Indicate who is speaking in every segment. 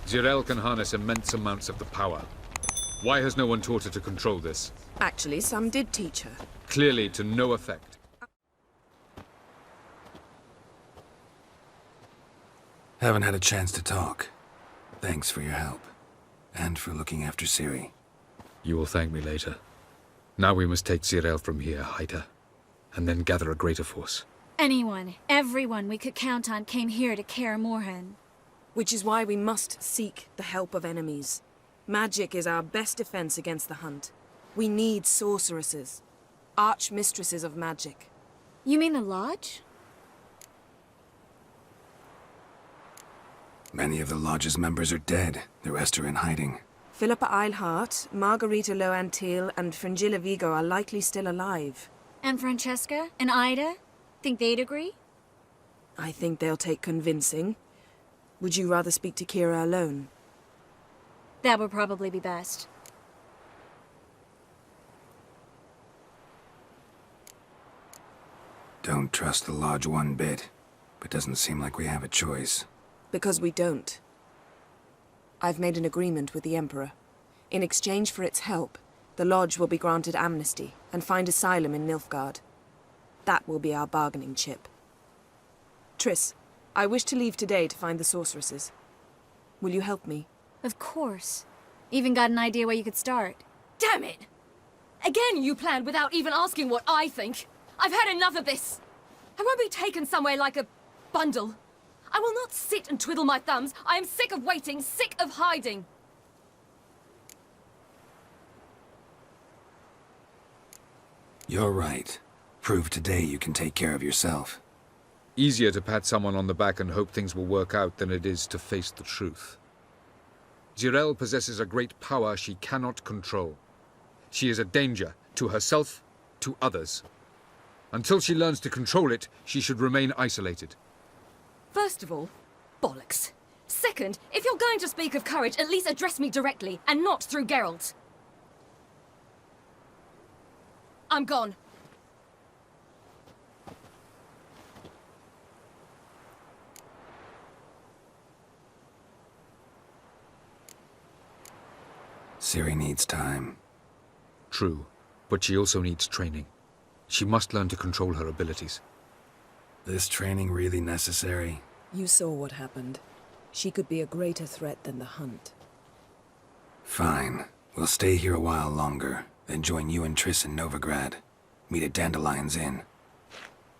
Speaker 1: Jirel can harness immense amounts of the power. Why has no one taught her to control this?
Speaker 2: Actually, some did teach her.
Speaker 1: Clearly to no effect.
Speaker 3: Haven't had a chance to talk. Thanks for your help. And for looking after Ciri.
Speaker 1: You will thank me later. Now we must take Jirel from here, hide her, and then gather a greater force.
Speaker 4: Anyone, everyone we could count on came here to Kaer Morhen.
Speaker 2: Which is why we must seek the help of enemies. Magic is our best defense against the hunt. We need sorceresses. Archmistresses of magic.
Speaker 4: You mean the Lodge?
Speaker 3: Many of the Lodge's members are dead. The rest are in hiding.
Speaker 2: Philippa Eilhart, Margarita Loantil, and Fringilla Vigo are likely still alive.
Speaker 4: And Francesca? And Ida? Think they'd agree?
Speaker 2: I think they'll take convincing. Would you rather speak to Kira alone?
Speaker 4: That would probably be best.
Speaker 3: Don't trust the Lodge one bit, but doesn't seem like we have a choice.
Speaker 2: Because we don't. I've made an agreement with the Emperor. In exchange for its help, the Lodge will be granted amnesty and find asylum in Nilfgaard. That will be our bargaining chip. Triss, I wish to leave today to find the sorceresses. Will you help me?
Speaker 4: Of course. Even got an idea where you could start.
Speaker 5: Damn it! Again you planned without even asking what I think. I've had enough of this. I won't be taken somewhere like a bundle. I will not sit and twiddle my thumbs. I am sick of waiting, sick of hiding.
Speaker 3: You're right. Prove today you can take care of yourself.
Speaker 1: Easier to pat someone on the back and hope things will work out than it is to face the truth. Jirel possesses a great power she cannot control. She is a danger to herself, to others. Until she learns to control it, she should remain isolated.
Speaker 5: First of all, bollocks. Second, if you're going to speak of courage, at least address me directly, and not through Geralt. I'm gone.
Speaker 3: Ciri needs time.
Speaker 1: True, but she also needs training. She must learn to control her abilities.
Speaker 3: This training really necessary?
Speaker 2: You saw what happened. She could be a greater threat than the hunt.
Speaker 3: Fine. We'll stay here a while longer, then join you and Triss in Novigrad. Meet at Dandelion's Inn.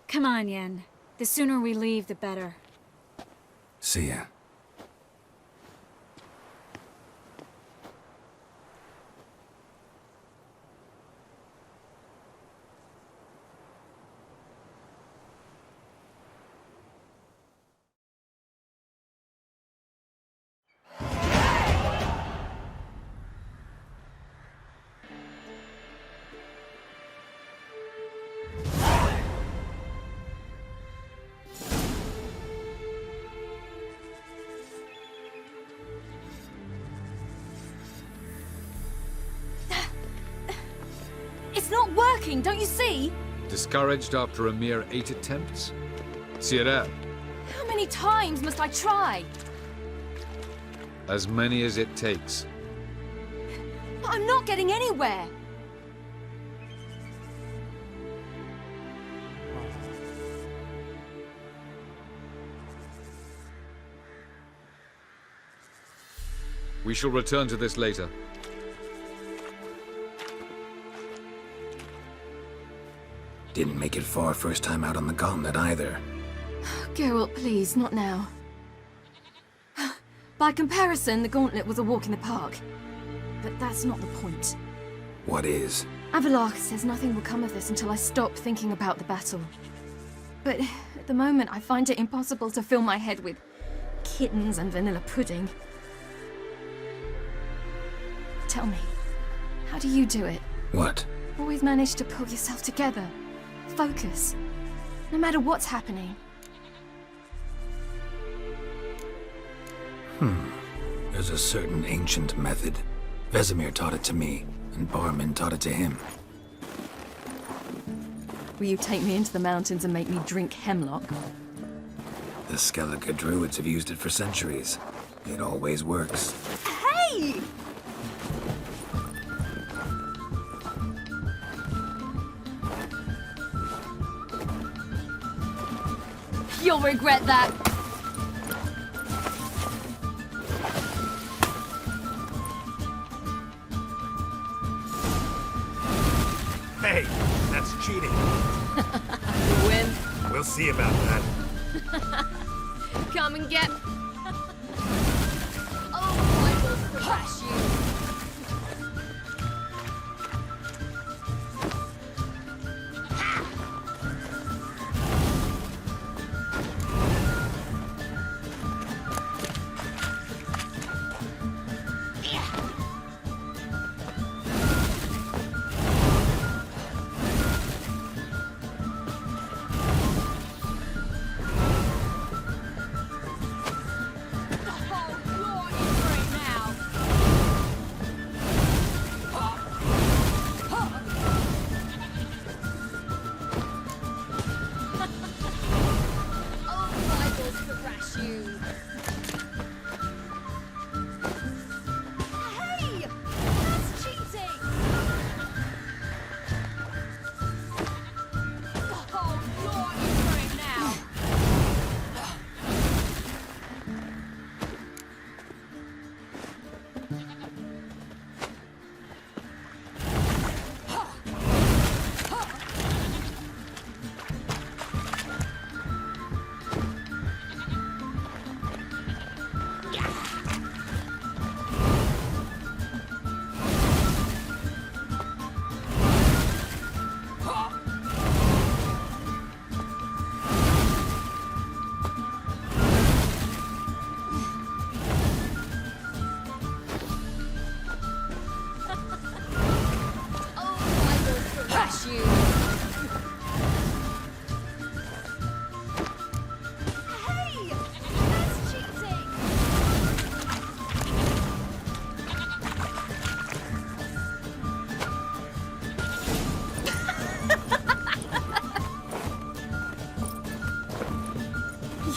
Speaker 4: Come on, Yen. The sooner we leave, the better.
Speaker 3: See ya.
Speaker 5: It's not working, don't you see?
Speaker 1: Discouraged after a mere 8 attempts? Ciri,
Speaker 5: How many times must I try?
Speaker 1: as many as it takes.
Speaker 5: But I'm not getting anywhere.
Speaker 1: We shall return to this later.
Speaker 3: Didn't make it far first time out on the gauntlet either.
Speaker 5: Geralt, please, not now. By comparison, the gauntlet was a walk in the park. But that's not the point.
Speaker 3: What is?
Speaker 5: Avallac'h says nothing will come of this until I stop thinking about the battle. But at the moment, I find it impossible to fill my head with kittens and vanilla pudding. Tell me, how do you do it?
Speaker 3: What?
Speaker 5: Always manage to pull yourself together. Focus. No matter what's happening.
Speaker 3: There's a certain ancient method. Vesemir taught it to me, and Barman taught it to him.
Speaker 5: Will you take me into the mountains and make me drink hemlock?
Speaker 3: The Skellige druids have used it for centuries. It always works.
Speaker 5: Hey! You'll regret that.
Speaker 6: Hey, that's cheating.
Speaker 5: You win.
Speaker 6: We'll see about that.
Speaker 5: Come and get. Oh, I will thrash you.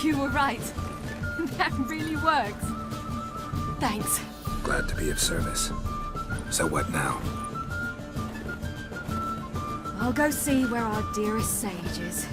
Speaker 5: You were right. That really worked. Thanks.
Speaker 3: Glad to be of service. So what now?
Speaker 5: I'll go see where our dearest sage is.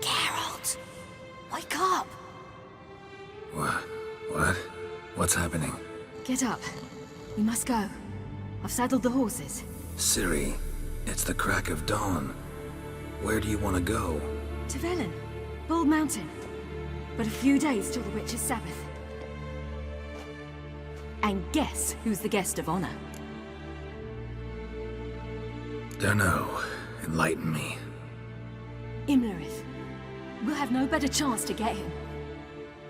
Speaker 5: Geralt! Wake up!
Speaker 3: What? What's happening?
Speaker 5: Get up. We must go. I've saddled the horses.
Speaker 3: Ciri, it's the crack of dawn. Where do you want to go?
Speaker 5: To Velen. Bald Mountain. But a few days till the Witch's Sabbath. And guess who's the guest of honor?
Speaker 3: Dunno. Enlighten me.
Speaker 5: Imlerith. We'll have no better chance to get him.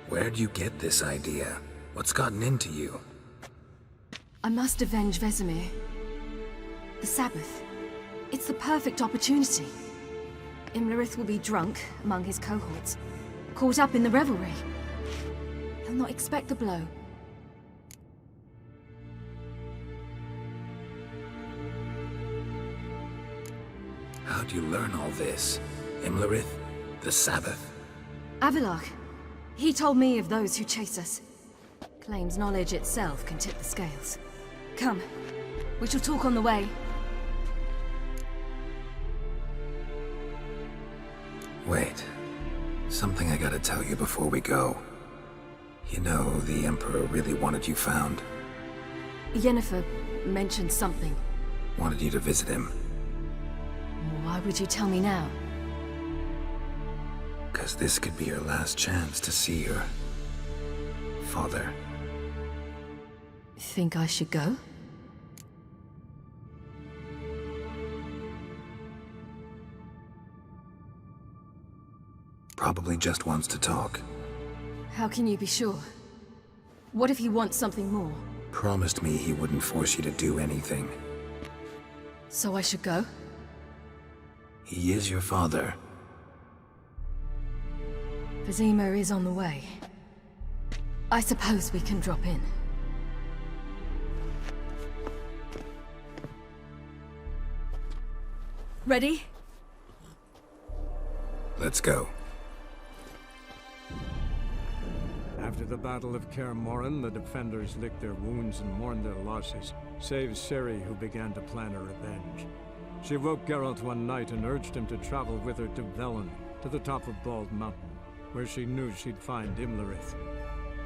Speaker 3: Where'd you get this idea? What's gotten into you?
Speaker 5: I must avenge Vesemir. The Sabbath. It's the perfect opportunity. Imlerith will be drunk among his cohorts, caught up in the revelry. He'll not expect the blow.
Speaker 3: How'd you learn all this? Imlerith? The Sabbath?
Speaker 5: Avilarch. He told me of those who chase us. Claims knowledge itself can tip the scales. Come. We shall talk on the way.
Speaker 3: Wait. Something I gotta tell you before we go. You know, the Emperor really wanted you found.
Speaker 5: Yennefer mentioned something.
Speaker 3: Wanted you to visit him.
Speaker 5: Why would you tell me now?
Speaker 3: 'Cause this could be your last chance to see your father.
Speaker 5: Think I should go?
Speaker 3: Probably just wants to talk.
Speaker 5: How can you be sure? What if he wants something more?
Speaker 3: Promised me he wouldn't force you to do anything.
Speaker 5: So I should go?
Speaker 3: He is your father.
Speaker 5: Vizima is on the way. I suppose we can drop in. Ready?
Speaker 3: Let's go.
Speaker 7: After the Battle of Kaer Morhen, the defenders licked their wounds and mourned their losses, save Ciri, who began to plan a revenge. She woke Geralt one night and urged him to travel with her to Velen, to the top of Bald Mountain, where she knew she'd find Imlerith.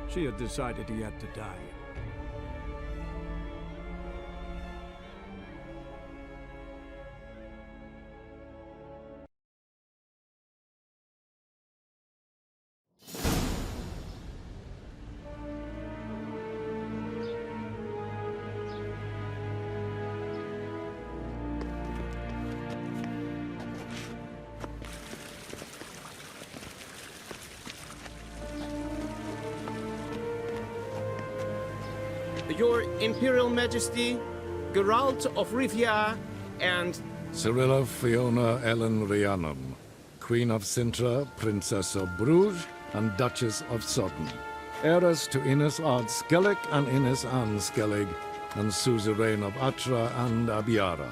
Speaker 7: She had decided he had to die.
Speaker 8: Your Imperial Majesty, Geralt of Rivia, and...
Speaker 9: Cirilla Fiona Ellen Rhiannon, Queen of Sintra, Princess of Bruges, and Duchess of Sutton. Heiress to Innis Ard Skellig and Innis Ann Skellig, and suzerain of Atra and Abiara.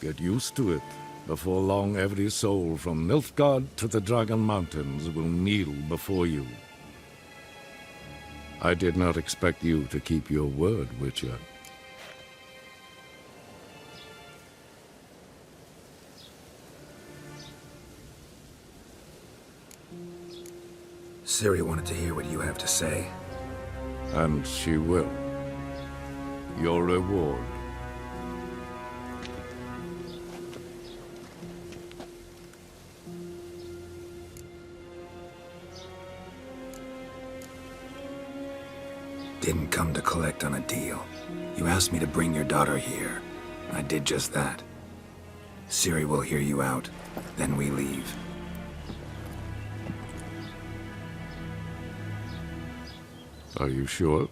Speaker 9: Get used to it. Before long, every soul from Nilfgaard to the Dragon Mountains will kneel before you. I did not expect you to keep your word, Witcher.
Speaker 3: Ciri wanted to hear what you have to say.
Speaker 9: And she will. Your reward.
Speaker 3: Didn't come to collect on a deal. You asked me to bring your daughter here. I did just that. Ciri will hear you out, then we leave.
Speaker 9: Are you sure?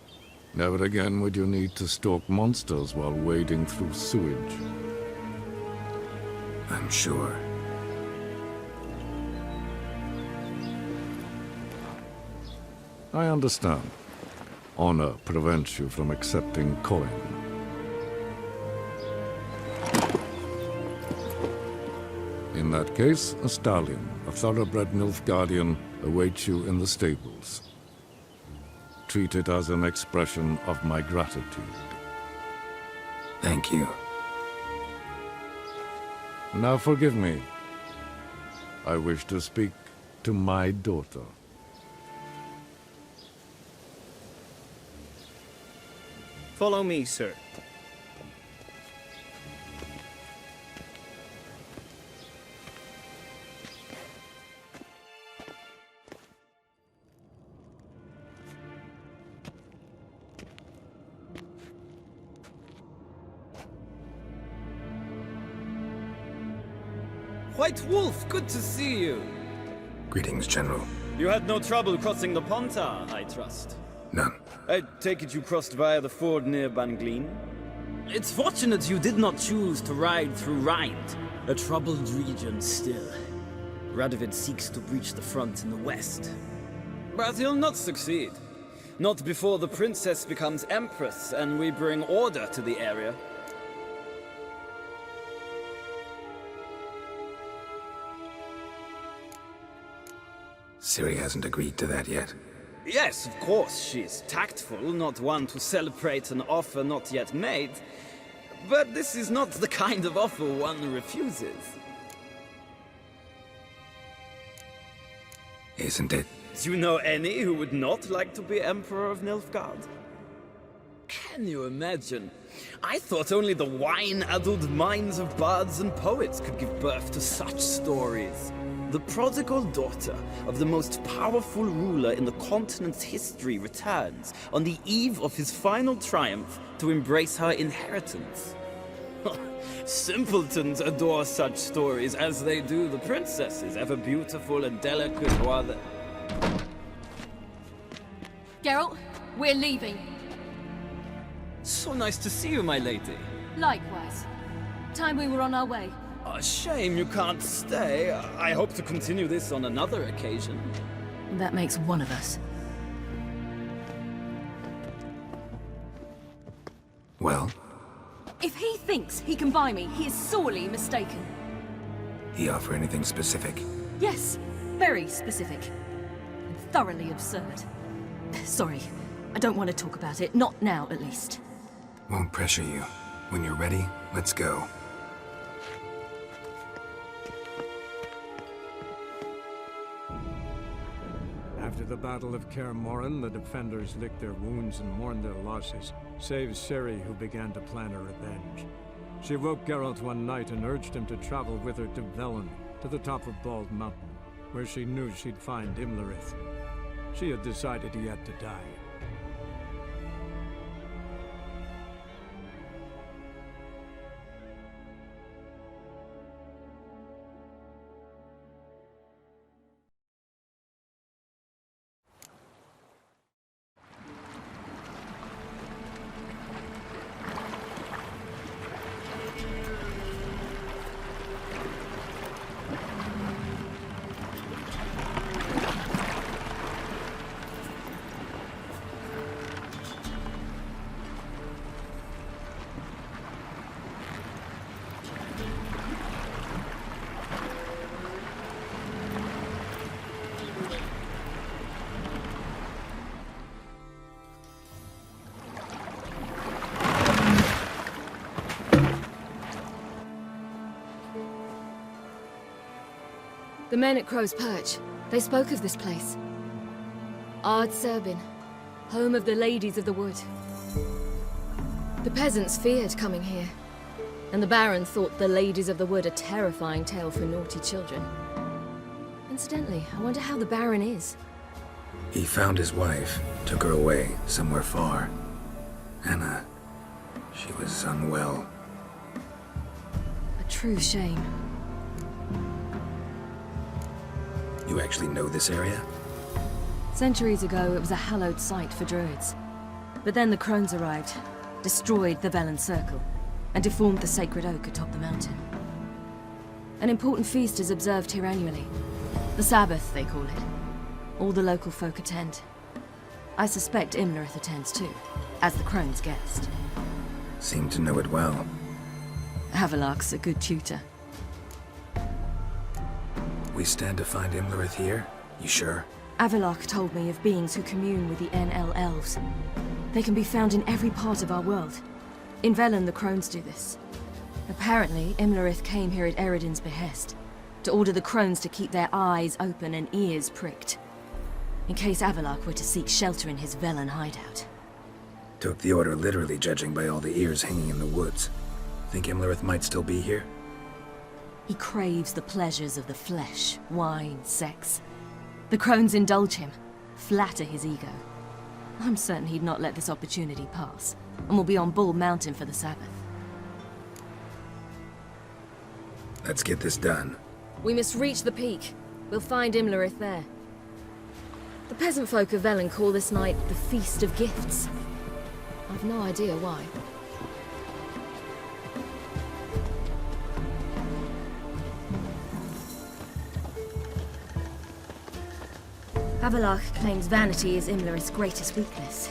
Speaker 9: Never again would you need to stalk monsters while wading through sewage.
Speaker 3: I'm sure.
Speaker 9: I understand. Honor prevents you from accepting coin. In that case, a stallion, a thoroughbred Nilfgaardian, awaits you in the stables. Treat it as an expression of my gratitude.
Speaker 3: Thank you.
Speaker 9: Now forgive me. I wish to speak to my daughter.
Speaker 8: Follow me, sir.
Speaker 10: White Wolf, good to see you.
Speaker 3: Greetings, General.
Speaker 10: You had no trouble crossing the Pontar, I trust.
Speaker 3: None.
Speaker 10: I take it you crossed via the ford near Banglin? It's fortunate you did not choose to ride through Rind, a troubled region still. Radovid seeks to breach the front in the west. But he'll not succeed. Not before the princess becomes empress and we bring order to the area.
Speaker 3: Ciri hasn't agreed to that yet.
Speaker 10: Yes, of course, she's tactful, not one to celebrate an offer not yet made. But this is not the kind of offer one refuses.
Speaker 3: Isn't it?
Speaker 10: Do you know any who would not like to be Emperor of Nilfgaard? Can you imagine? I thought only the wine-addled minds of bards and poets could give birth to such stories. The prodigal daughter of the most powerful ruler in the continent's history returns on the eve of his final triumph to embrace her inheritance. Simpletons adore such stories as they do the princesses, ever beautiful and delicate while the...
Speaker 5: Geralt, we're leaving.
Speaker 10: So nice to see you, my lady.
Speaker 5: Likewise. Time we were on our way.
Speaker 10: A shame you can't stay. I hope to continue this on another occasion.
Speaker 5: That makes one of us.
Speaker 3: Well,
Speaker 5: If he thinks he can buy me, he is sorely mistaken.
Speaker 3: he offer anything specific?
Speaker 5: Yes, very specific. And thoroughly absurd. Sorry, I don't want to talk about it. Not now, at least.
Speaker 3: Won't pressure you. When you're ready, let's go.
Speaker 7: After the Battle of Kaer Morhen, the defenders licked their wounds and mourned their losses, save Ciri, who began to plan her revenge. She woke Geralt one night and urged him to travel with her to Velen, to the top of Bald Mountain, where she knew she'd find Imlerith. She had decided he had to die.
Speaker 5: The men at Crow's Perch, they spoke of this place. Ard Serbin, home of the Ladies of the Wood. The peasants feared coming here, and the Baron thought the Ladies of the Wood a terrifying tale for naughty children. Incidentally, I wonder how the Baron is.
Speaker 3: He found his wife, took her away, somewhere far. Anna, she was unwell.
Speaker 5: A true shame.
Speaker 3: You actually know this area?
Speaker 5: Centuries ago, it was a hallowed site for druids. But then the Crones arrived, destroyed the Velen Circle, and deformed the sacred oak atop the mountain. An important feast is observed here annually. The Sabbath, they call it. All the local folk attend. I suspect Imlerith attends too, as the Crones' guest.
Speaker 3: Seem to know it well.
Speaker 5: Havelark's a good tutor.
Speaker 3: We stand to find Imlerith here? You sure?
Speaker 5: Avelark told me of beings who commune with the NL elves. They can be found in every part of our world. In Velen, the Crones do this. Apparently, Imlerith came here at Eredin's behest, to order the Crones to keep their eyes open and ears pricked, in case Avelark were to seek shelter in his Velen hideout.
Speaker 3: Took the order literally, judging by all the ears hanging in the woods. Think Imlerith might still be here?
Speaker 5: He craves the pleasures of the flesh, wine, sex. The Crones indulge him, flatter his ego. I'm certain he'd not let this opportunity pass, and will be on Bull Mountain for the Sabbath.
Speaker 3: Let's get this done.
Speaker 5: We must reach the peak. We'll find Imlerith there. The peasant folk of Velen call this night the Feast of Gifts. I've no idea why. Avelark claims vanity is Imlerith's greatest weakness.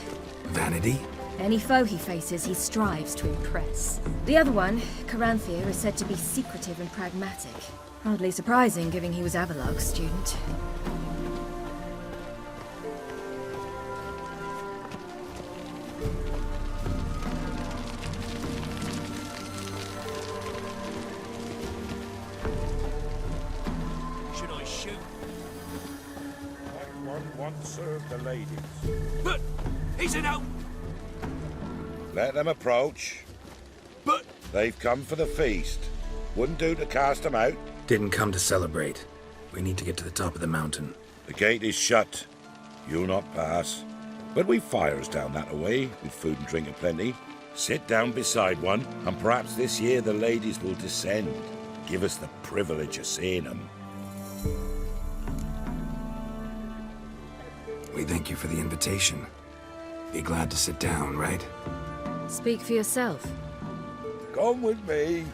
Speaker 3: Vanity?
Speaker 5: Any foe he faces, he strives to impress. The other one, Caranthea, is said to be secretive and pragmatic. Hardly surprising, given he was Avelark's student.
Speaker 6: Should I shoot?
Speaker 11: Want to serve the ladies.
Speaker 6: But he's an out.
Speaker 11: Let them approach.
Speaker 6: But
Speaker 11: They've come for the feast. Wouldn't do to cast them out.
Speaker 3: Didn't come to celebrate. We need to get to the top of the mountain.
Speaker 11: The gate is shut. You'll not pass. But we've fires down that away, with food and drink aplenty. Sit down beside one, and perhaps this year the ladies will descend. Give us the privilege of seeing them.
Speaker 3: We thank you for the invitation. Be glad to sit down, right?
Speaker 5: Speak for yourself.
Speaker 11: Come with me.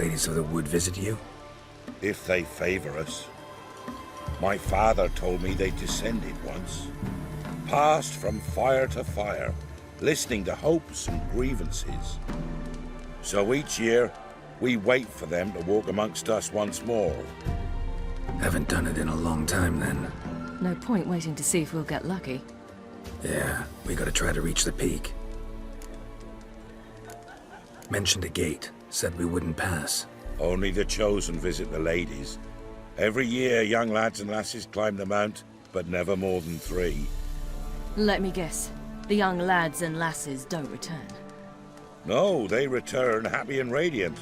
Speaker 3: Ladies of the Wood visit you?
Speaker 11: If they favor us. My father told me they descended once, passed from fire to fire, listening to hopes and grievances. So each year, we wait for them to walk amongst us once more.
Speaker 3: Haven't done it in a long time, then.
Speaker 5: No point waiting to see if we'll get lucky.
Speaker 3: Yeah, we gotta try to reach the peak. Mentioned a gate, said we wouldn't pass.
Speaker 11: Only the chosen visit the ladies. Every year, young lads and lasses climb the mount, but never more than 3.
Speaker 5: Let me guess. The young lads and lasses don't return.
Speaker 11: No, they return happy and radiant.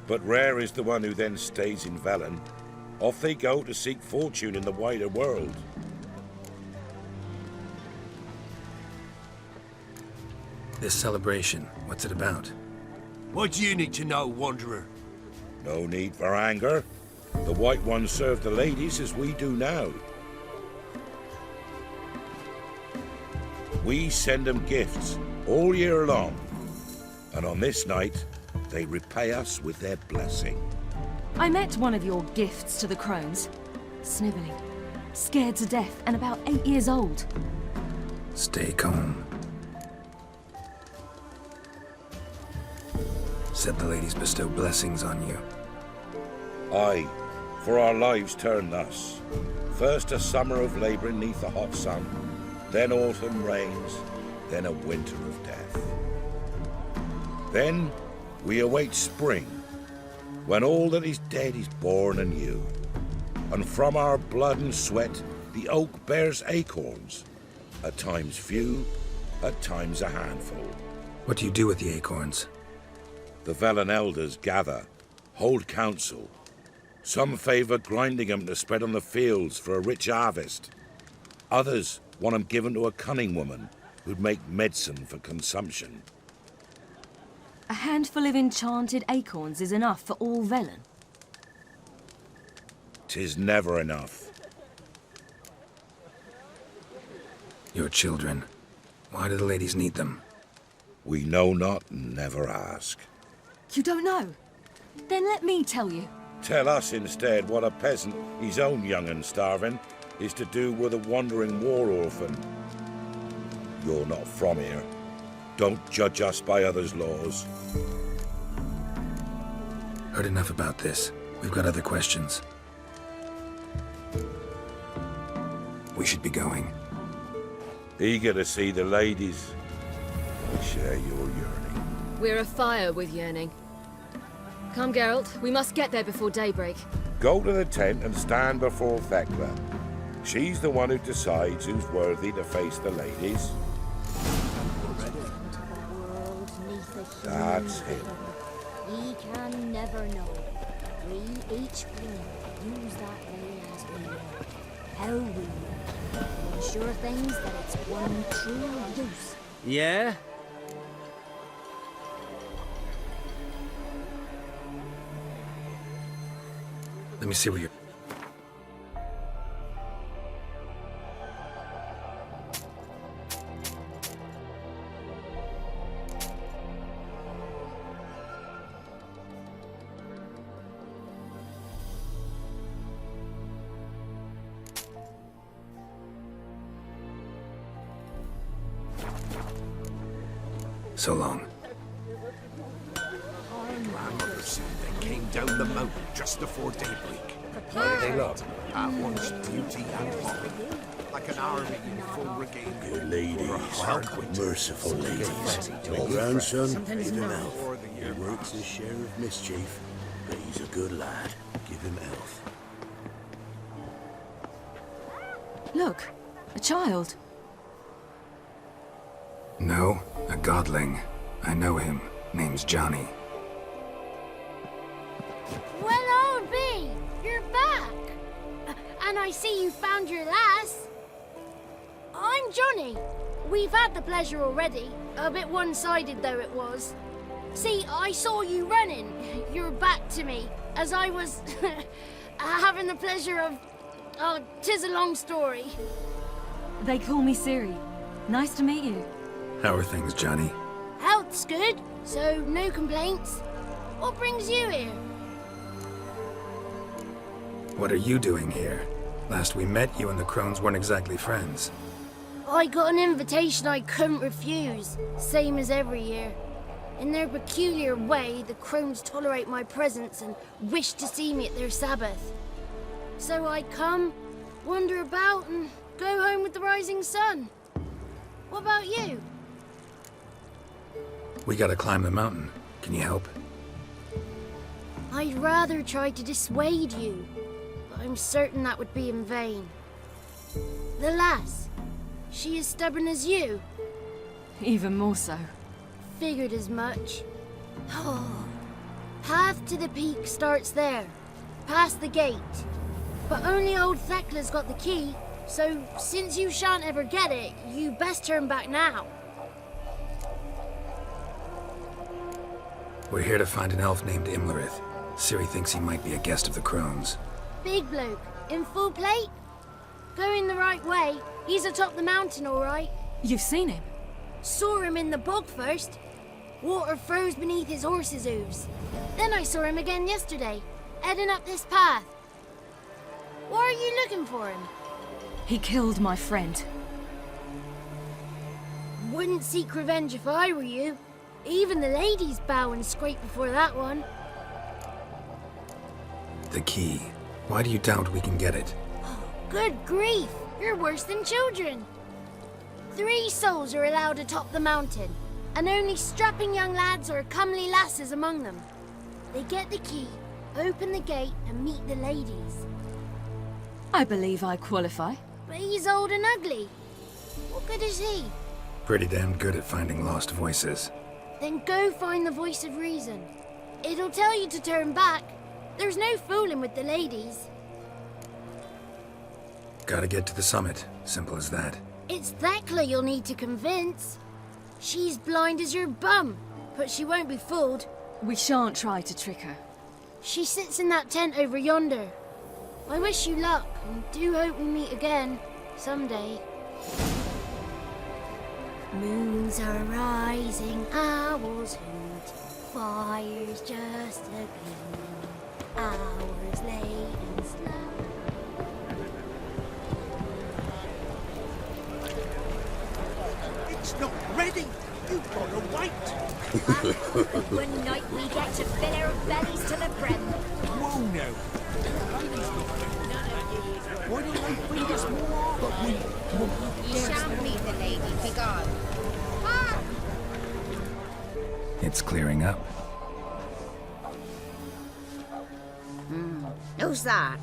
Speaker 11: But rare is the one who then stays in Velen. Off they go to seek fortune in the wider world.
Speaker 3: This celebration, what's it about?
Speaker 6: What do you need to know, Wanderer?
Speaker 11: No need for anger. The White Ones serve the ladies as we do now. We send them gifts all year long. And on this night, they repay us with their blessing.
Speaker 5: I met one of your gifts to the Crones. Snivelling, scared to death, and about 8 years old.
Speaker 3: Stay calm. Said the ladies bestow blessings on you.
Speaker 11: Aye, for our lives turn thus. First a summer of labouring neath the hot sun, then autumn rains, then a winter of death. Then we await spring, when all that is dead is born anew. And from our blood and sweat the oak bears acorns, at times few, at times a handful.
Speaker 3: What do you do with the acorns?
Speaker 11: The Velen elders gather, hold council. Some favour grinding them to spread on the fields for a rich harvest. Others want them given to a cunning woman who'd make medicine for consumption.
Speaker 5: A handful of enchanted acorns is enough for all Velen.
Speaker 11: 'Tis never enough.
Speaker 3: Your children. Why do the ladies need them?
Speaker 11: We know not and never ask.
Speaker 5: You don't know? Then let me tell you.
Speaker 11: Tell us instead what a peasant, his own young and starving, is to do with a wandering war orphan. You're not from here. Don't judge us by others' laws.
Speaker 3: Heard enough about this. We've got other questions. We should be going.
Speaker 11: Eager to see the ladies. We share your yearning.
Speaker 5: We're afire with yearning. Come, Geralt. We must get there before daybreak.
Speaker 11: Go to the tent and stand before Thekla. She's the one who decides who's worthy to face the ladies. That's him.
Speaker 12: He can never know. We each use that way as we know. How we know. Ensure things that it's one true use.
Speaker 8: Yeah?
Speaker 3: Let me see what you're... So long.
Speaker 6: My mother said they came down the mountain just before daybreak.
Speaker 12: They
Speaker 6: look at once beauty and horror, like an army in full brigade.
Speaker 11: Good ladies, merciful ladies. Your grandson, give him health. He works his share of mischief, but he's a good lad. Give him health.
Speaker 5: Look, a child.
Speaker 3: No, a godling. I know him. Name's Johnny.
Speaker 12: Well, old B, you're back. And I see you found your lass. I'm Johnny. We've had the pleasure already. A bit one-sided though it was. See, I saw you running. Your back to me, as I was having the pleasure of... Oh, 'tis a long story.
Speaker 5: They call me Ciri. Nice to meet you.
Speaker 3: How are things, Johnny?
Speaker 12: Health's good, so no complaints. What brings you here?
Speaker 3: What are you doing here? Last we met, you and the Crones weren't exactly friends.
Speaker 12: I got an invitation I couldn't refuse, same as every year. In their peculiar way, the Crones tolerate my presence and wish to see me at their Sabbath. So I come, wander about, and go home with the rising sun. What about you?
Speaker 3: We gotta climb the mountain. Can you help?
Speaker 12: I'd rather try to dissuade you, but I'm certain that would be in vain. The lass, she as stubborn as you?
Speaker 5: Even more so.
Speaker 12: Figured as much. Path to the peak starts there, past the gate. But only old Thekla's got the key, so since you shan't ever get it, you best turn back now.
Speaker 3: We're here to find an elf named Imlerith. Ciri thinks he might be a guest of the Crones.
Speaker 12: Big bloke, in full plate? Going the right way, he's atop the mountain all right.
Speaker 5: You've seen him?
Speaker 12: Saw him in the bog first. Water froze beneath his horse's hooves. Then I saw him again yesterday, heading up this path. Why are you looking for him?
Speaker 5: He killed my friend.
Speaker 12: Wouldn't seek revenge if I were you. Even the ladies bow and scrape before that one.
Speaker 3: The key. Why do you doubt we can get it?
Speaker 12: Good grief! You're worse than children. 3 souls are allowed atop the mountain, and only strapping young lads or comely lasses among them. They get the key, open the gate, and meet the ladies.
Speaker 5: I believe I qualify.
Speaker 12: But he's old and ugly. What good is he?
Speaker 3: Pretty damn good at finding lost voices.
Speaker 12: Then go find the voice of reason. It'll tell you to turn back. There's no fooling with the ladies.
Speaker 3: Gotta get to the summit. Simple as that.
Speaker 12: It's Thekla you'll need to convince. She's blind as your bum, but she won't be fooled.
Speaker 5: We shan't try to trick her.
Speaker 12: She sits in that tent over yonder. I wish you luck, and do hope we meet again, someday. Moons are rising, owls hoot, fires just a gleam, hours late and slow.
Speaker 6: It's not ready! You've got to wait!
Speaker 13: One night we get to fill our bellies to the brim.
Speaker 6: Whoa now! Why don't they feed us more? But we...
Speaker 13: You shan't meet the lady, begone. Ah!
Speaker 3: It's clearing up.
Speaker 14: Who's that?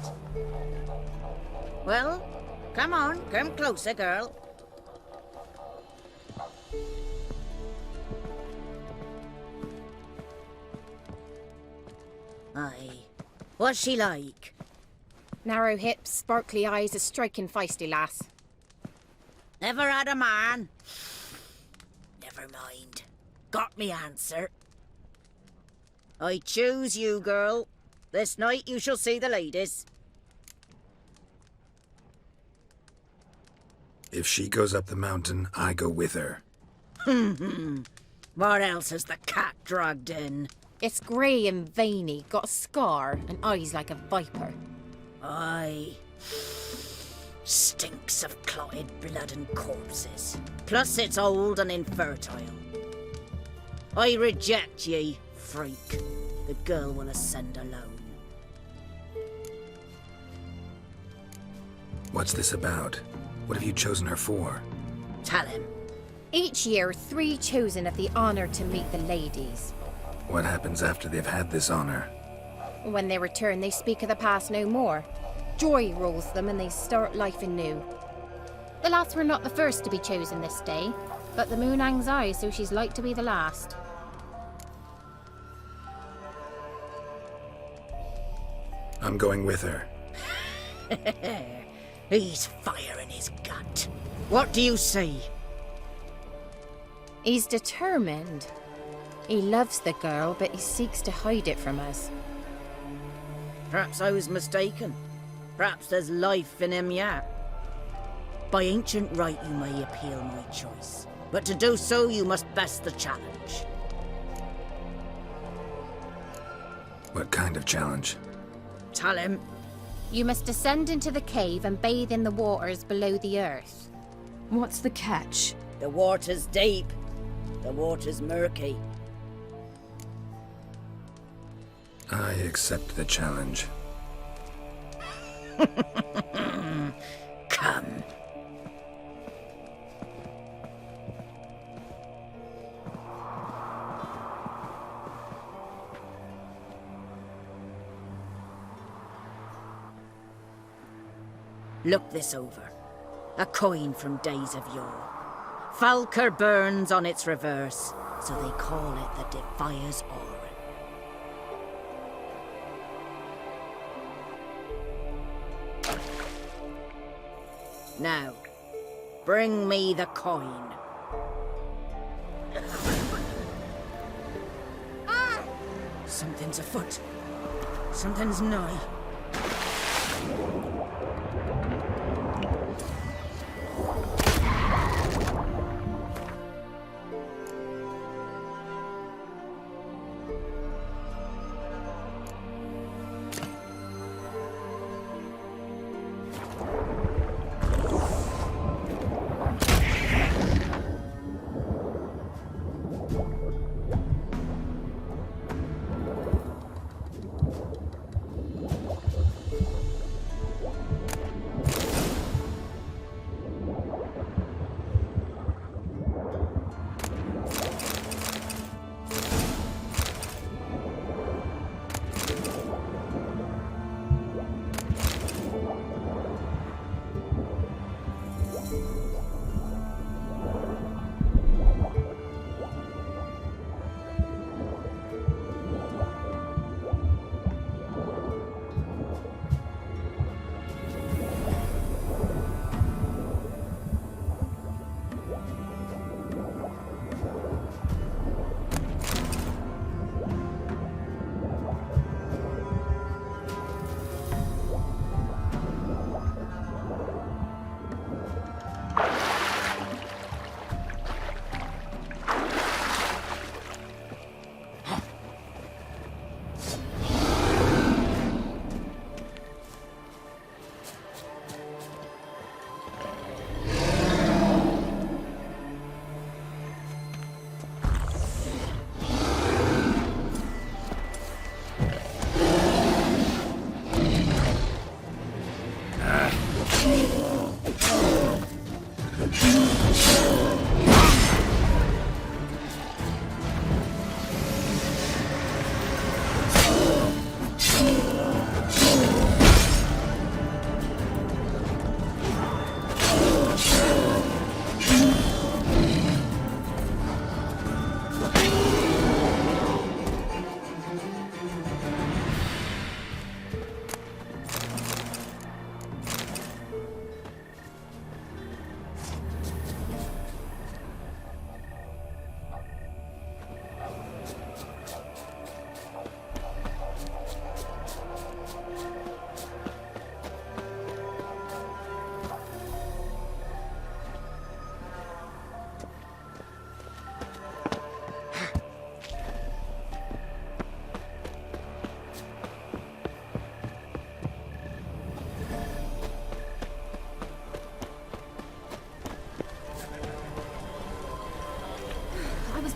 Speaker 14: Well, come on, come closer, girl. Aye. What's she like?
Speaker 13: Narrow hips, sparkly eyes, a striking feisty lass.
Speaker 14: Never had a man? Never mind. Got me answer. I choose you, girl. This night you shall see the ladies.
Speaker 3: If she goes up the mountain, I go with her.
Speaker 14: What else has the cat dragged in?
Speaker 13: It's grey and veiny, got a scar, and eyes like a viper.
Speaker 14: Aye. Stinks of clotted blood and corpses. Plus it's old and infertile. I reject ye, freak. The girl will ascend alone.
Speaker 3: What's this about? What have you chosen her for?
Speaker 14: Tell him.
Speaker 13: Each year, 3 chosen have the honour to meet the ladies.
Speaker 3: What happens after they've had this honor?
Speaker 13: When they return, they speak of the past no more. Joy rules them and they start life anew. The lads were not the first to be chosen this day, but the moon hangs high, so she's like to be the last.
Speaker 3: I'm going with her.
Speaker 14: He's fire in his gut. What do you say?
Speaker 13: He's determined. He loves the girl, but he seeks to hide it from us.
Speaker 14: Perhaps I was mistaken. Perhaps there's life in him yet. By ancient right you may appeal my choice, but to do so you must best the challenge.
Speaker 3: What kind of challenge?
Speaker 14: Tell him.
Speaker 13: You must descend into the cave and bathe in the waters below the earth.
Speaker 2: What's the catch?
Speaker 14: The water's deep. The water's murky.
Speaker 3: I accept the challenge.
Speaker 14: Come. Look this over. A coin from days of yore. Falker burns on its reverse, so they call it the Defier's Aura. Now, bring me the coin. Something's afoot. Something's nigh.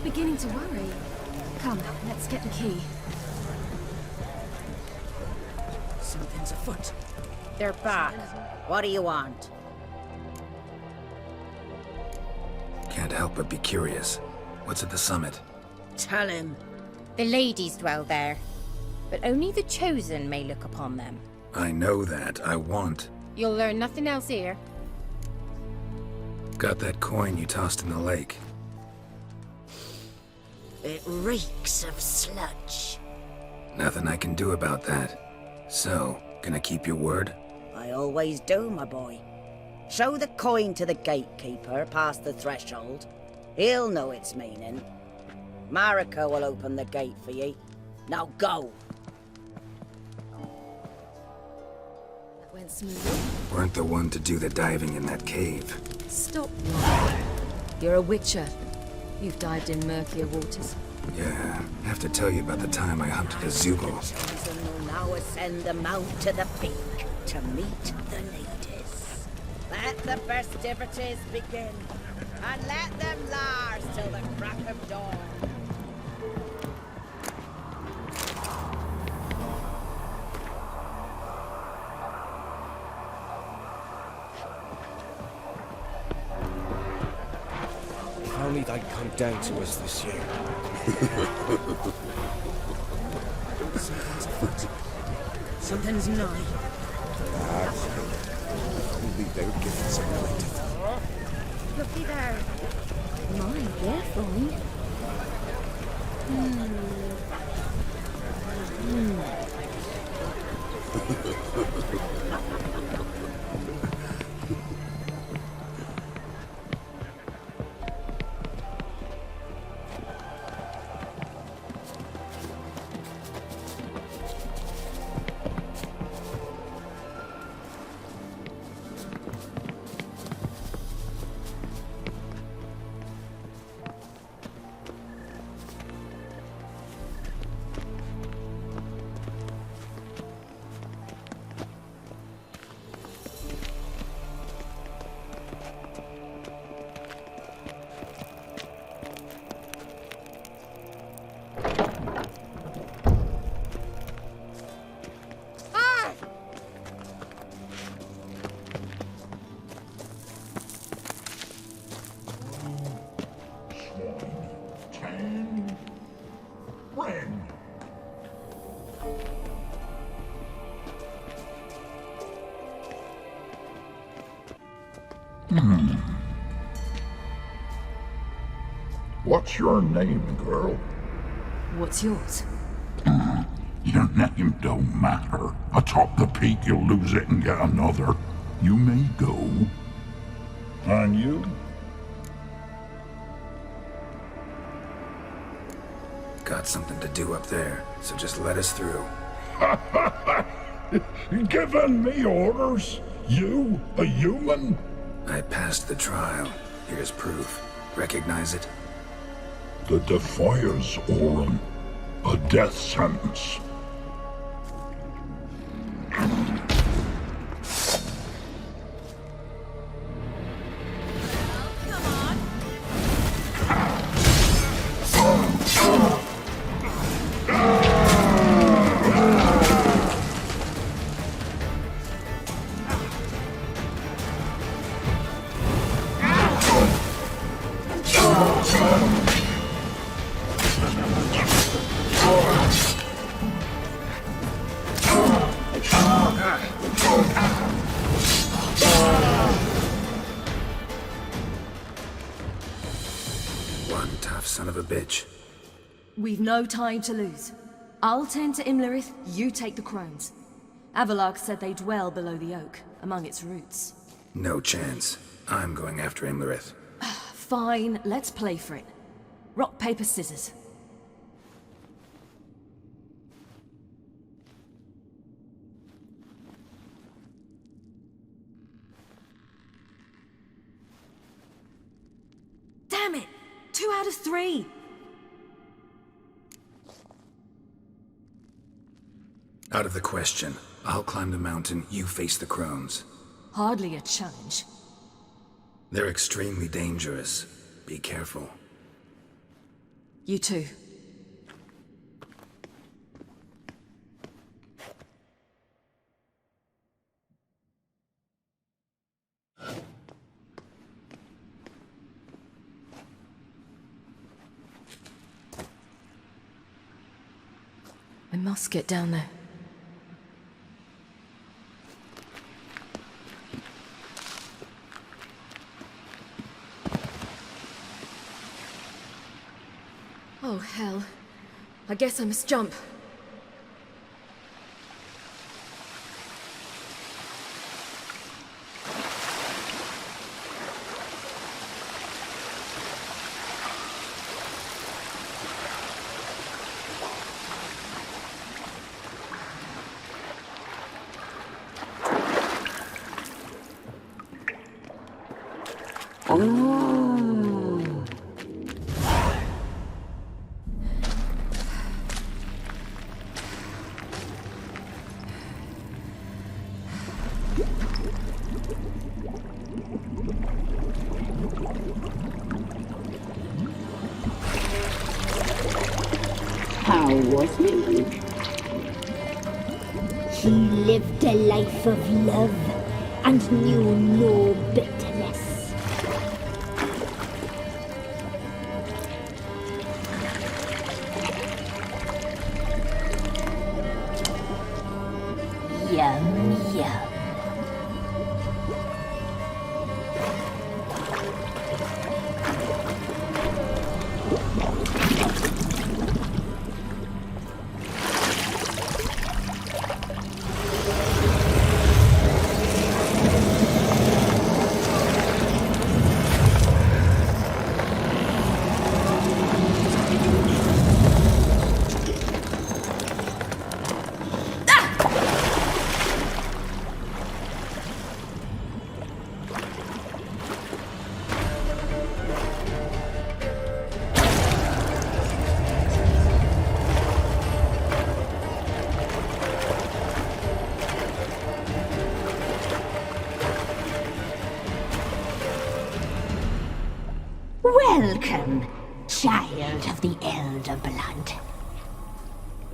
Speaker 2: Beginning to worry. Come, let's get the key.
Speaker 14: Something's afoot. They're back. What do you want?
Speaker 3: Can't help but be curious. What's at the summit?
Speaker 14: Tell him.
Speaker 13: The ladies dwell there, but only the chosen may look upon them.
Speaker 3: I know that. I want.
Speaker 13: You'll learn nothing else here.
Speaker 3: Got that coin you tossed in the lake.
Speaker 14: It reeks of sludge.
Speaker 3: Nothing I can do about that. So, gonna keep your word?
Speaker 14: I always do, my boy. Show the coin to the gatekeeper past the threshold. He'll know its meaning. Marika will open the gate for ye. Now go!
Speaker 2: That went smoothly.
Speaker 3: Weren't the one to do the diving in that cave.
Speaker 2: Stop. You're a witcher. You've dived in murkier waters.
Speaker 3: Yeah, I have to tell you about the time I hunted a Zoogle.
Speaker 14: Chosen will now ascend the mount to the peak to meet the ladies. Let the festivities begin, and let them last till the crack of dawn.
Speaker 8: If only they'd come down to us this year.
Speaker 14: Something's nigh.
Speaker 8: Maybe they would give us some light.
Speaker 12: Looky there. My, they're fine.
Speaker 15: What's your name, girl?
Speaker 5: What's yours?
Speaker 15: Your name don't matter. Atop the peak, you'll lose it and get another. You may go. And you?
Speaker 3: Got something to do up there, so just let us through.
Speaker 15: Giving me orders? You, a human?
Speaker 3: I passed the trial. Here's proof. Recognize it?
Speaker 15: The Defier's Orin. A death sentence.
Speaker 3: Son of a bitch.
Speaker 5: We've no time to lose. I'll tend to Imlerith, you take the Crones. Avalok said they dwell below the oak, among its roots.
Speaker 3: No chance. I'm going after Imlerith.
Speaker 5: Fine, let's play for it. Rock, paper, scissors. Damn it! 2 out of 3!
Speaker 3: Out of the question. I'll climb the mountain, you face the Crones.
Speaker 5: Hardly a challenge.
Speaker 3: They're extremely dangerous. Be careful.
Speaker 5: You too. I must get down there. Oh, hell. I guess I must jump.
Speaker 16: How was he? He lived a life of love and knew no bitterness. Yum, yum. Welcome, child of the Elder Blood.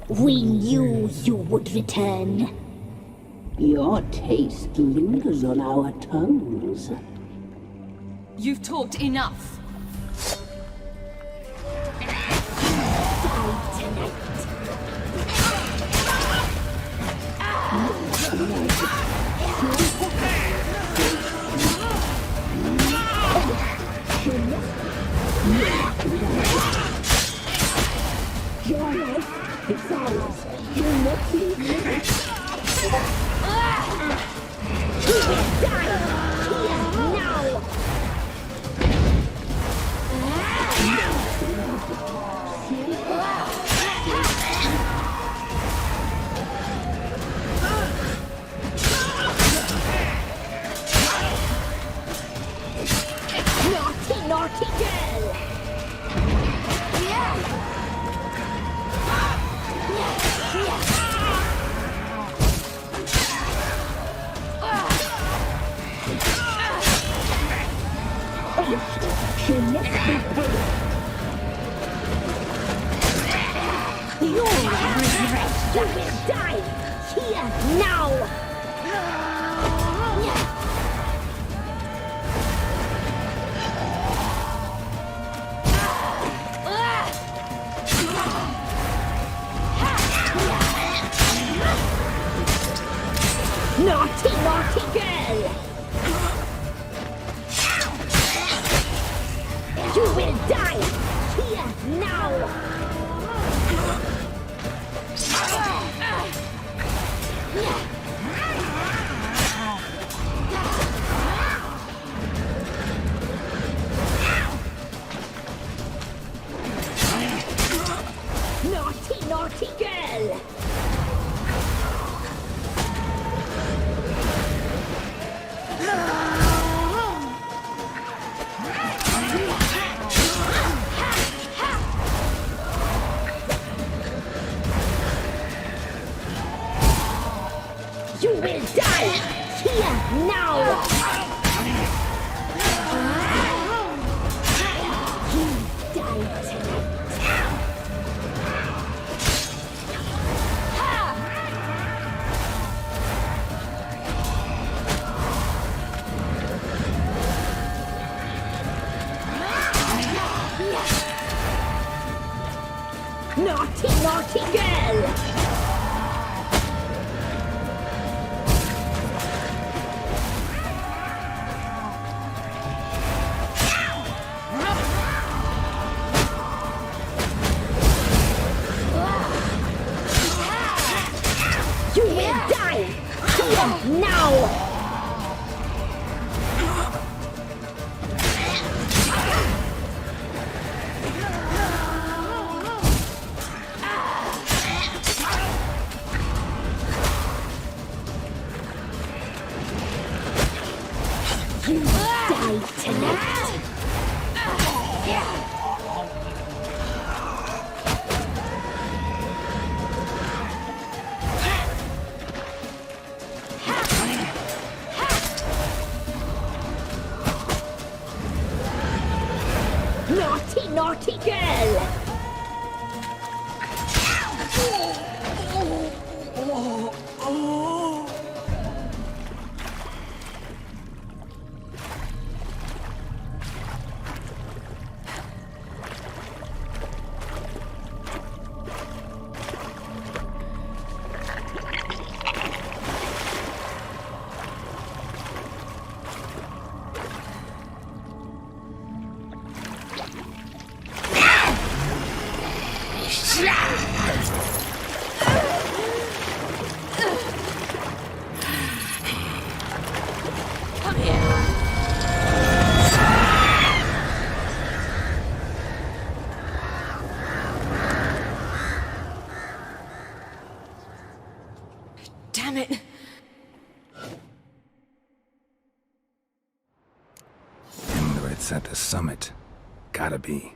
Speaker 16: We knew you would return. Your taste lingers on our tongues.
Speaker 5: You've talked enough.
Speaker 16: Naughty girl! You'll regret that. Die here now! Naughty, naughty girl! You will die here now! Naughty, naughty girl! You will die here now! You die tonight. Naughty, naughty girl! You will die here now! You die tonight! Naughty, naughty girl!
Speaker 2: Damn it!
Speaker 3: Imlerith's at the summit. Gotta be.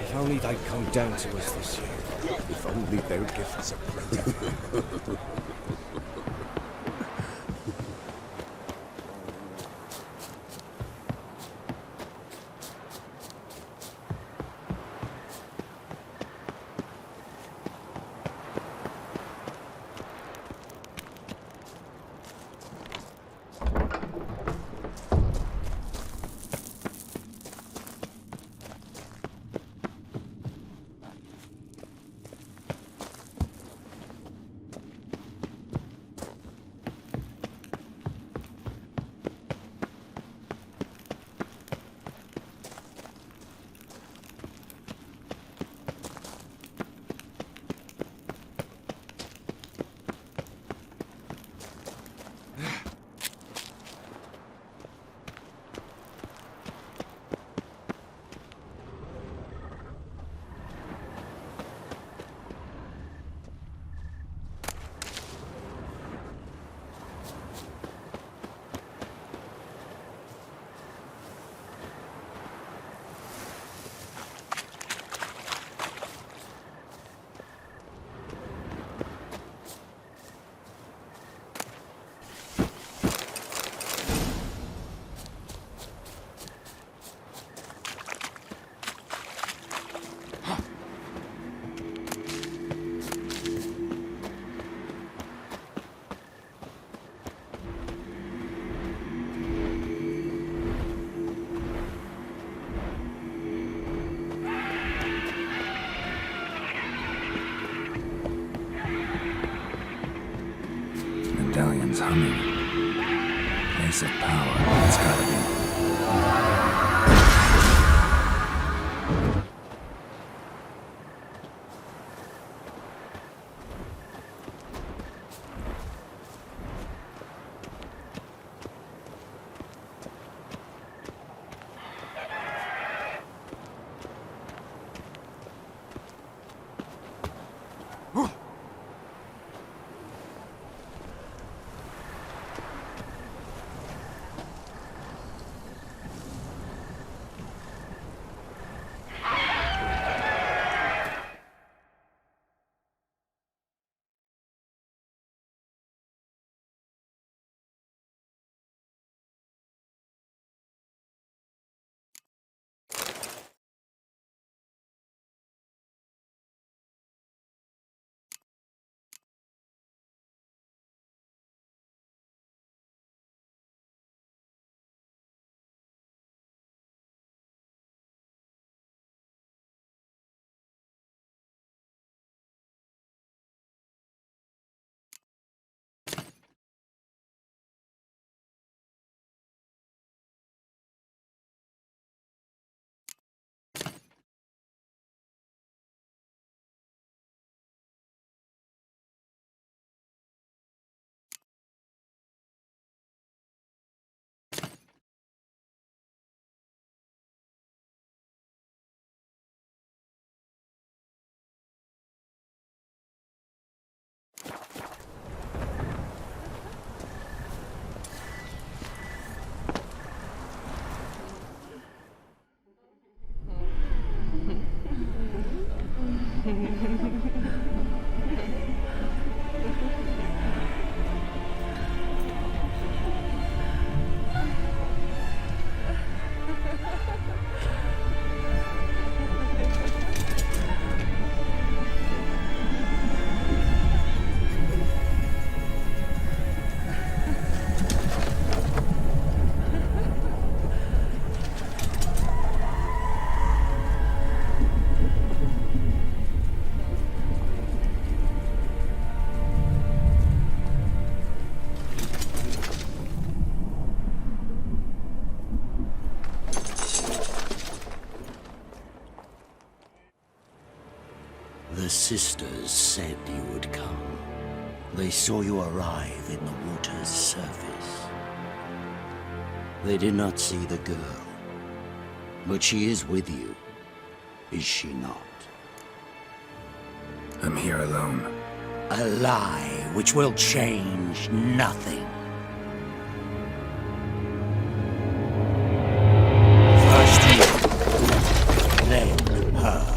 Speaker 8: If only they'd come down to us this year. If only they'd give us a present.
Speaker 3: engine's humming. Place of power. It's gotta be.
Speaker 17: The sisters said you would come. They saw you arrive in the water's surface. They did not see the girl. But she is with you, is she not?
Speaker 3: I'm here alone.
Speaker 17: A lie which will change nothing. First you, then her.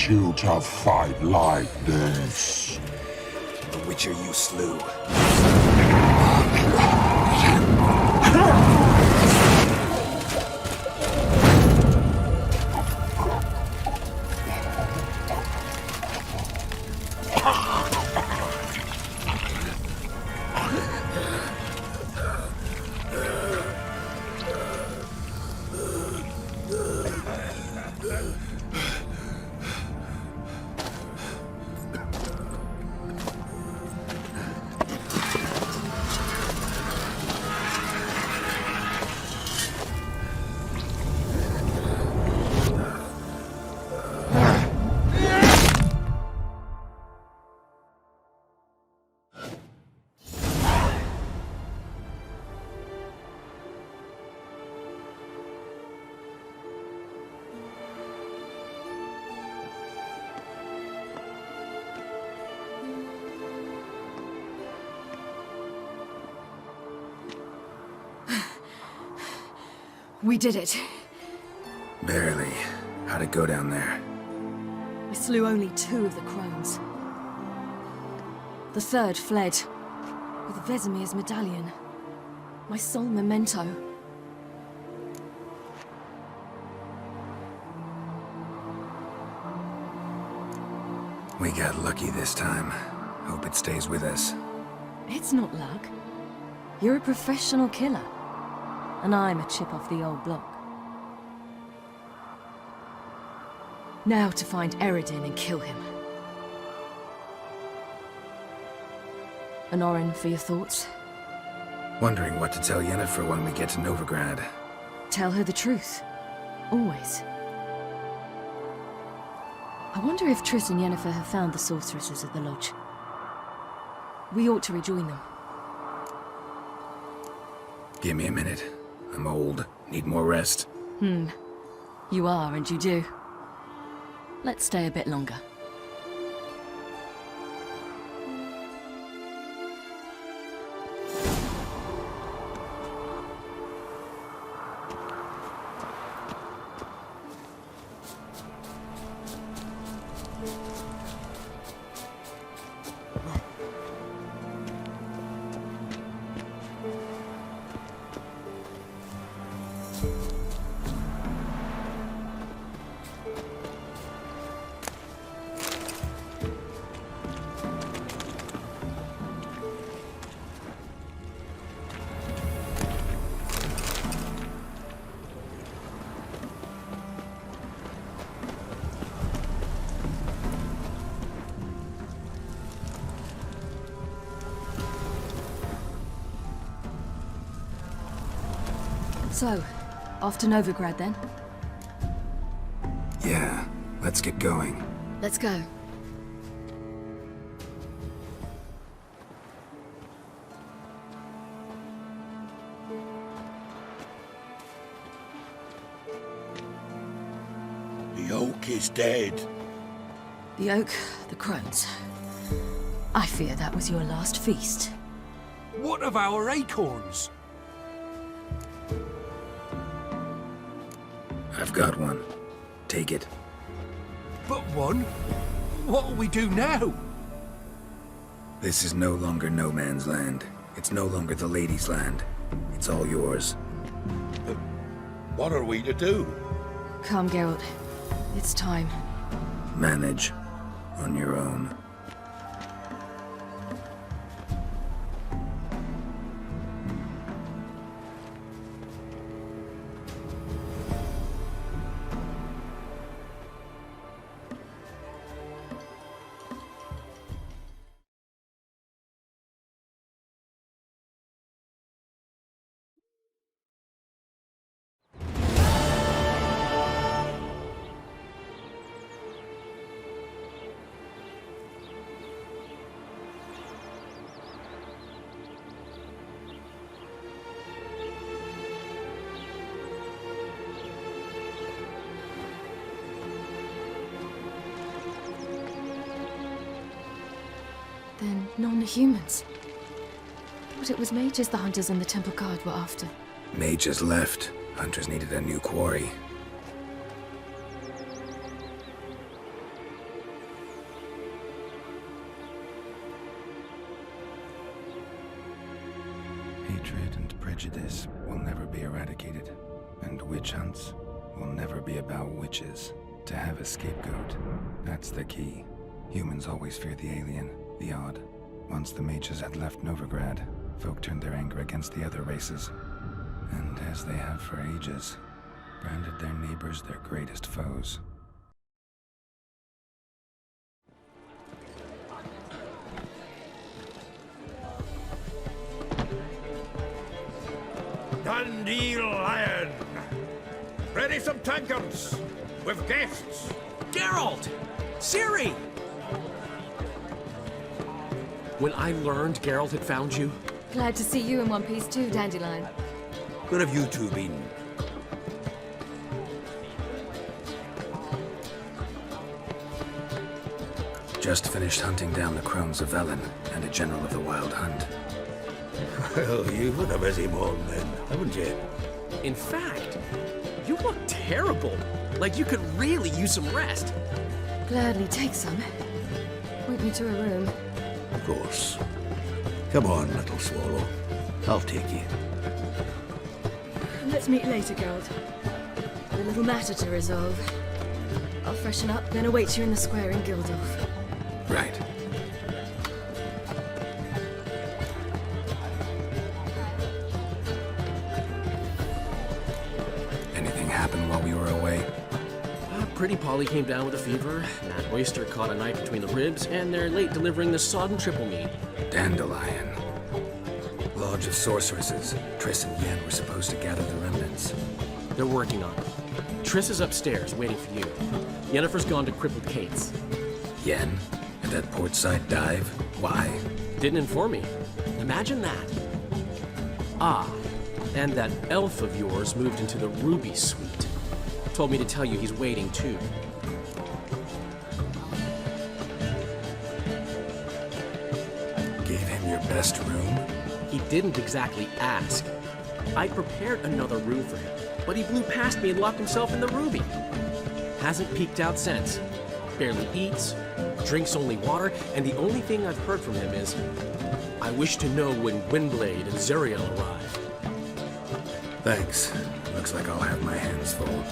Speaker 15: You to fight like this?
Speaker 3: The Witcher you slew.
Speaker 5: We did it.
Speaker 3: Barely. How'd it go down there?
Speaker 5: We slew only 2 of the Crones. The 3rd fled, with Vesemir's medallion. My sole memento.
Speaker 3: We got lucky this time. Hope it stays with us.
Speaker 5: It's not luck. You're a professional killer. And I'm a chip off the old block. Now to find Eredin and kill him. An Orin for your thoughts?
Speaker 3: Wondering what to tell Yennefer when we get to Novigrad.
Speaker 5: Tell her the truth. Always. I wonder if Triss and Yennefer have found the sorceresses at the lodge. We ought to rejoin them.
Speaker 3: Give me a minute. I'm old. Need more rest.
Speaker 5: You are, and you do. Let's stay a bit longer. So, off to Novigrad then?
Speaker 3: Yeah, let's get going.
Speaker 5: Let's go.
Speaker 11: The oak is dead.
Speaker 5: The oak, the Crones. I fear that was your last feast.
Speaker 6: What of our acorns?
Speaker 3: I've got one. Take it.
Speaker 6: But one? What'll we do now?
Speaker 3: This is no longer no man's land. It's no longer the lady's land. It's all yours.
Speaker 11: But what are we to do?
Speaker 5: Come, Geralt. It's time.
Speaker 3: Manage. On your own.
Speaker 5: Then non-humans. Thought it was mages the hunters and the temple guard were after.
Speaker 3: Mages left. Hunters needed a new quarry. Hatred and prejudice will never be eradicated. And witch hunts will never be about witches. To have a scapegoat, that's the key. Humans always fear the alien, the odd. Once the mages had left Novigrad, folk turned their anger against the other races. And as they have for ages, branded their neighbors their greatest foes.
Speaker 6: Dandelion! Ready some tankards! With guests!
Speaker 18: Geralt! Ciri! When I learned Geralt had found you...
Speaker 5: Glad to see you in one piece too, Dandelion.
Speaker 6: Where have you two been?
Speaker 3: Just finished hunting down the Crones of Velen and a general of the Wild Hunt.
Speaker 6: Well, you've had a busy morning then, haven't you?
Speaker 18: In fact, you look terrible. Like you could really use some rest.
Speaker 5: Gladly take some. Point me to a room.
Speaker 6: Of course. Come on, little swallow. I'll take you.
Speaker 5: Let's meet later, Geralt. A little matter to resolve. I'll freshen up, then await you in the square in Gildorf.
Speaker 3: Right. Anything happen while we were away?
Speaker 18: Pretty Polly came down with a fever, that oyster caught a knife between the ribs, and they're late delivering the sodden triple meat.
Speaker 3: Dandelion. Lodge of Sorceresses. Triss and Yen were supposed to gather the remnants.
Speaker 18: They're working on it. Triss is upstairs, waiting for you. Yennefer's gone to crippled Kate's.
Speaker 3: Yen? At that portside dive? Why?
Speaker 18: Didn't inform me. Imagine that. Ah, and that elf of yours moved into the Ruby Suite. Told me to tell you he's waiting, too.
Speaker 3: Gave him your best room?
Speaker 18: He didn't exactly ask. I prepared another room for him, but he blew past me and locked himself in the Ruby. Hasn't peeked out since. Barely eats, drinks only water, and the only thing I've heard from him is, I wish to know when Gwynblade and Zariel arrive.
Speaker 3: Thanks. Looks like I'll have my hands full.